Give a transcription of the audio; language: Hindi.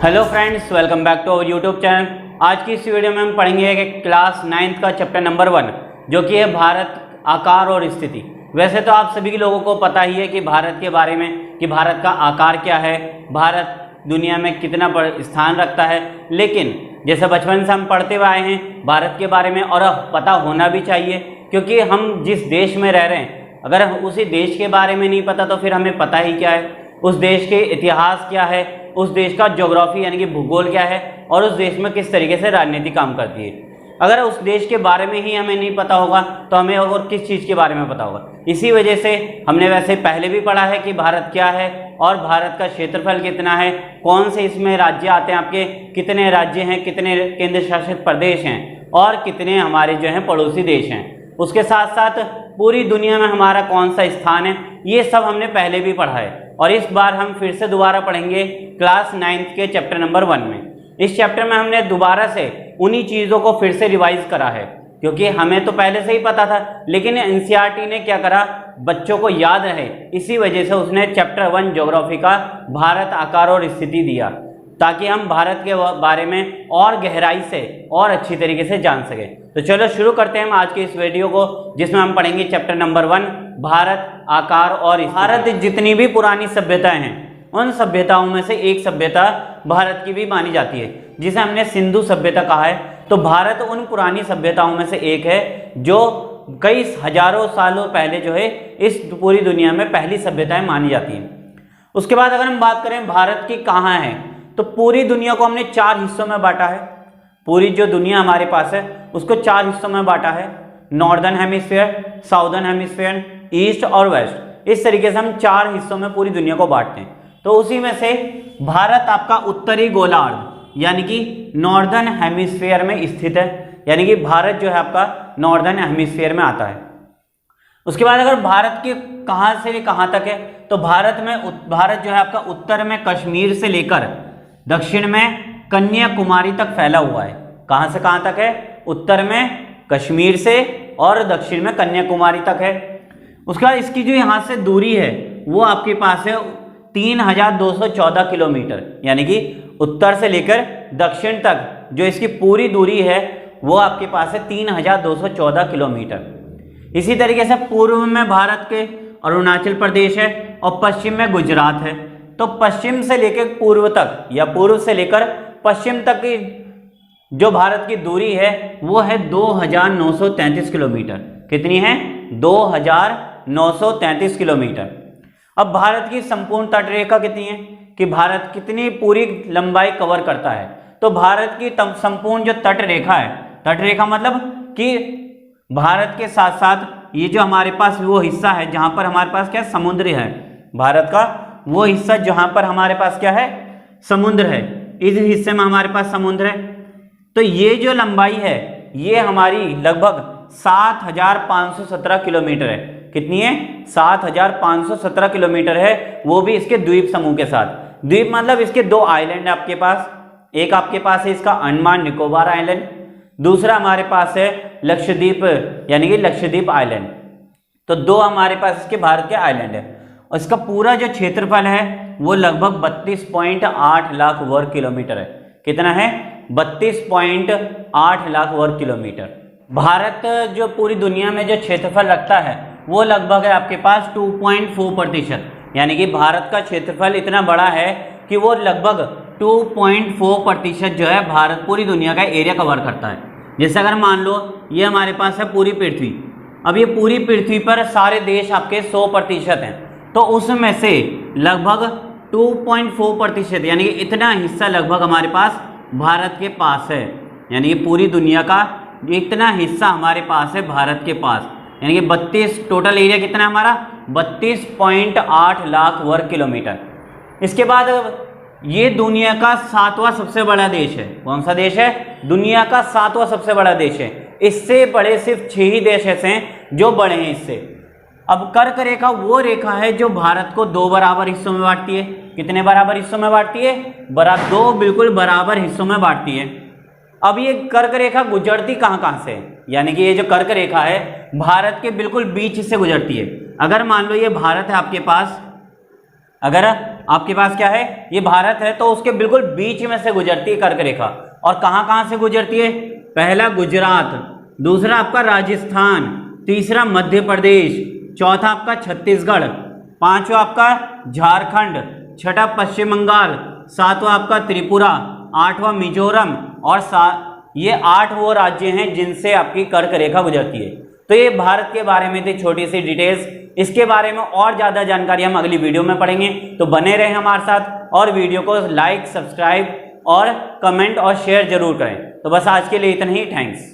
Hello friends, welcome back to our YouTube channel. आज की इस वीडियो में हम पढ़ेंगे कि क्लास 9th का चैप्टर नंबर 1 जो कि है भारत, आकार और स्थिति। वैसे तो आप सभी लोगों को पता ही है कि भारत के बारे में कि भारत का आकार क्या है, भारत दुनिया में कितना स्थान रखता है। लेकिन जैसे बचपन से हम पढ़ते हुए आए हैं भारत के बारे में, और पता होना भी चाहिए क्योंकि हम जिस देश में रह रहे हैं, अगर उसी देश के बारे में नहीं पता तो फिर हमें पता ही क्या है, उस देश के इतिहास क्या है, उस देश का ज्योग्राफी यानी कि भूगोल क्या है, और उस देश में किस तरीके से राजनीति काम करती है। अगर उस देश के बारे में ही हमें नहीं पता होगा तो हमें और किस चीज़ के बारे में पता होगा। इसी वजह से हमने वैसे पहले भी पढ़ा है कि भारत क्या है और भारत का क्षेत्रफल कितना है, कौन से इसमें राज्य आते हैं, आपके कितने राज्य हैं, कितने केंद्र शासित प्रदेश हैं और कितने हमारे जो हैं पड़ोसी देश हैं। उसके साथ साथ पूरी दुनिया में हमारा कौन सा स्थान है, ये सब हमने पहले भी पढ़ा है। और इस बार हम फिर से दोबारा पढ़ेंगे क्लास 9th के चैप्टर नंबर 1 में। इस चैप्टर में हमने दोबारा से उन्हीं चीज़ों को फिर से रिवाइज करा है क्योंकि हमें तो पहले से ही पता था, लेकिन एनसीईआरटी ने क्या करा, बच्चों को याद रहे, इसी वजह से उसने चैप्टर 1 ज्योग्राफी का भारत, आकार और स्थिति दिया ताकि हम भारत के बारे में और गहराई से और अच्छी तरीके से जान सकें। तो चलो शुरू करते हैं हम आज के इस वीडियो को, जिसमें हम पढ़ेंगे चैप्टर नंबर 1 भारत, आकार और स्थिति। भारत जितनी भी पुरानी सभ्यताएं हैं उन सभ्यताओं में से एक सभ्यता भारत की भी मानी जाती है, जिसे हमने सिंधु सभ्यता कहा है। तो भारत उन पुरानी सभ्यताओं में से एक है जो कई हजारों सालों पहले जो है इस पूरी दुनिया में पहली सभ्यताएं मानी जाती हैं। उसके बाद अगर हम बात करें भारत की कहाँ है, तो पूरी दुनिया को हमने 4 हिस्सों में बांटा है। पूरी जो दुनिया हमारे पास है उसको 4 हिस्सों में बांटा है, northern hemisphere, southern hemisphere, east और वेस्ट। इस तरीके से हम 4 हिस्सों में पूरी दुनिया को बांटते हैं। तो उसी में से भारत आपका उत्तरी गोलार्ध यानी कि नॉर्दर्न हेमिस्फीयर में स्थित है, यानी कि भारत जो है आपका नॉर्दर्न हेमिस्फीयर में आता है। उसके बाद अगर भारत के कहाँ से कहाँ तक है, तो भारत जो है आपका उत्तर में कश्मीर से लेकर दक्षिण में कन्याकुमारी तक फैला हुआ है। कहाँ से कहाँ तक है? उत्तर में कश्मीर से और दक्षिण में कन्याकुमारी तक है। उसके बाद इसकी जो यहाँ से दूरी है वो आपके पास है 3214 किलोमीटर, यानी कि उत्तर से लेकर दक्षिण तक जो इसकी पूरी दूरी है वो आपके पास है 3214 किलोमीटर। इसी तरीके से पूर्व में भारत के अरुणाचल प्रदेश है और पश्चिम में गुजरात है। तो पश्चिम से लेकर पूर्व तक या पूर्व से लेकर पश्चिम तक की जो भारत की दूरी है वो है 2933 किलोमीटर। कितनी है? 2933 किलोमीटर। अब भारत की संपूर्ण तटरेखा कितनी है कि भारत कितनी पूरी लंबाई कवर करता है, तो भारत की संपूर्ण जो तटरेखा है, तटरेखा मतलब कि भारत के साथ साथ ये जो हमारे पास वो हिस्सा है जहां पर हमारे पास क्या समुद्र है, भारत का वो हिस्सा जहां पर हमारे पास क्या है समुद्र है, इस हिस्से में हमारे पास समुद्र है। तो ये जो लंबाई है ये हमारी लगभग 7517 किलोमीटर है। कितनी है? 7517 किलोमीटर है, वो भी इसके द्वीप समूह के साथ। द्वीप मतलब इसके 2 आइलैंड है आपके पास। एक आपके पास है इसका अंडमान निकोबार आइलैंड, दूसरा हमारे पास है लक्षद्वीप यानी कि लक्षद्वीप आइलैंड। तो 2 हमारे पास इसके भारत के आइलैंड है। और इसका पूरा जो क्षेत्रफल है वो लगभग 32.8 लाख वर्ग किलोमीटर है। कितना है? 32.8 लाख वर्ग किलोमीटर। भारत जो पूरी दुनिया में जो क्षेत्रफल रखता है वो लगभग है आपके पास 2.4%, यानी कि भारत का क्षेत्रफल इतना बड़ा है कि वो लगभग 2.4% जो है भारत पूरी दुनिया का एरिया कवर करता है। जैसे अगर मान लो ये हमारे पास है पूरी पृथ्वी, अब ये पूरी पृथ्वी पर सारे देश आपके 100% हैं, तो उसमें से लगभग 2.4% यानी कि इतना हिस्सा लगभग हमारे पास भारत के पास है। यानी कि पूरी दुनिया का इतना हिस्सा हमारे पास है भारत के पास, यानी कि 32 टोटल एरिया कितना हमारा 32.8 लाख वर्ग किलोमीटर। इसके बाद ये दुनिया का 7वां सबसे बड़ा देश है। कौन सा देश है? दुनिया का 7वां सबसे बड़ा देश है। इससे बड़े सिर्फ 6 ही देश ऐसे हैं जो बड़े हैं इससे। अब कर्क रेखा वो रेखा है जो भारत को 2 बराबर हिस्सों में बांटती है। कितने बराबर हिस्सों में बांटती है? 2 बिल्कुल बराबर हिस्सों में बांटती है। अब ये कर्क रेखा गुजरती कहाँ कहाँ से है, यानी कि ये जो कर्क रेखा है भारत के बिल्कुल बीच से गुजरती है। अगर मान लो ये भारत है आपके पास, अगर आपके पास क्या है, ये भारत है तो उसके बिल्कुल बीच में से गुजरती है कर्क रेखा। और कहाँ कहाँ से गुजरती है? पहला गुजरात, दूसरा आपका राजस्थान, तीसरा मध्य प्रदेश, चौथा आपका छत्तीसगढ़, पांचवा आपका झारखंड, छठा पश्चिम बंगाल, सातवां आपका त्रिपुरा, आठवां मिजोरम और ये 8 वो राज्य हैं जिनसे आपकी कर्क रेखा गुजरती है। तो ये भारत के बारे में थी छोटी सी डिटेल्स। इसके बारे में और ज़्यादा जानकारी हम अगली वीडियो में पढ़ेंगे, तो बने रहें हमारे साथ और वीडियो को लाइक, सब्सक्राइब और कमेंट और शेयर जरूर करें। तो बस आज के लिए इतना ही, थैंक्स।